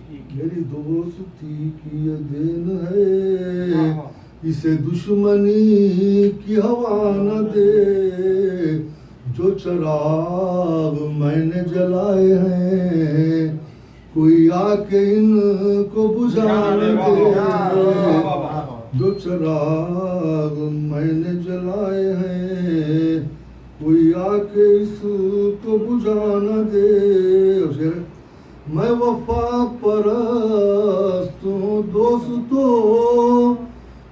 میری دوستی کی یہ دین ہے، اسے دشمنی کی ہوا نہ دے، جو چراغ میں نے جلائے ہیں کوئی آ کے ان کو بجھا نہ دے، جو چراغ میں نے جلائے ہیں کوئی آ کے اس کو بجھا نہ دے۔ میں وفا پرست ہوں دوستو،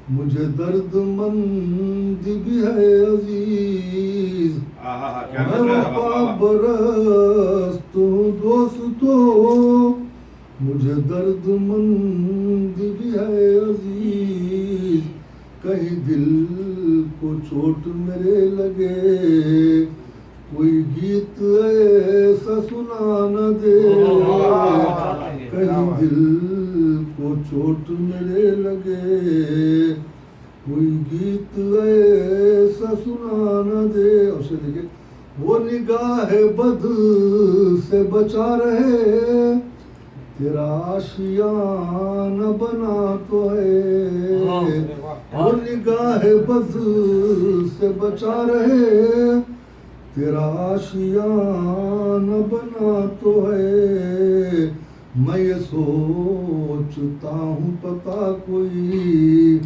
مجھے درد مند بھی ہے عزیز، میں وفا پرست ہوں دوستو، مجھے درد مند بھی ہے عزیز، کہیں دل کو چوٹ میرے لگے کوئی گیت ایسا سنا نہ دے، کہیں دل کو چوٹ میرے لگے کوئی گیت ایسا سنا نہ دے۔ اور اسے دیکھیں، وہ نگاہ بد سے بچا رہے، تیرا آشیانہ بنا تو ہے، وہ نگاہ بد سے بچا رہے، تیرا آشیانہ بنا تو ہے، میں یہ سوچتا ہوں پتا کوئی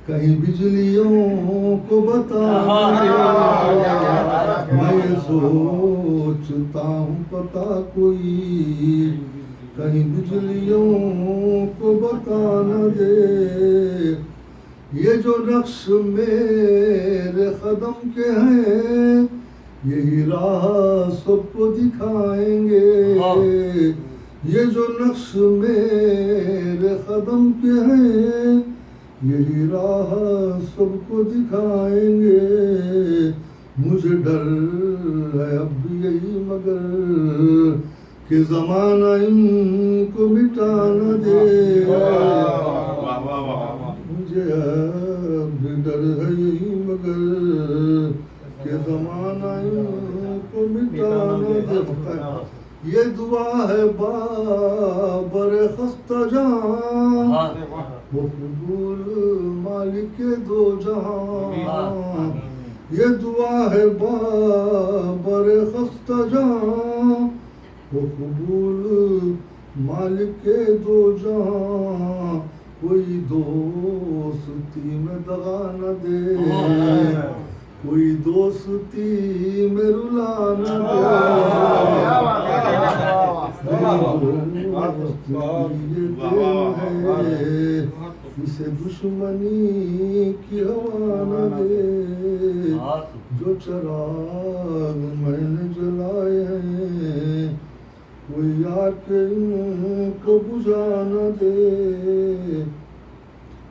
کہیں بجلیوں کو بتا دے، میں یہ سوچتا ہوں پتا کوئی کہیں بجلیوں کو بتا نہ دے، یہ جو نقش میرے قدم کے ہیں یہی راہ سب کو دکھائیں گے، یہ جو نقش میرے قدم کے ہیں یہی راہ سب کو دکھائیں گے، مجھے ڈر ہے اب بھی یہی مگر کہ زمانہ ان کو مٹا نہ دے، مجھے اب بھی ڈر ہے یہی مگر کہ زمانہ ان کو مٹا نہ دے۔ یہ دعا ہے بابر خستہ جہاں، وہ فضول مالک دو جہاں، یہ دعا ہے بابر خستہ جہاں، وہ قبول مالک دو جہاں، کوئی دوستی میں دغا نہ دے، کوئی دوستی میں رلا نہ دے، اسے دشمنی کی ہوا نہ دے، جو چراغ میں نے جلائے ہیں کوئی آ کے ان کو بجھا نہ دے۔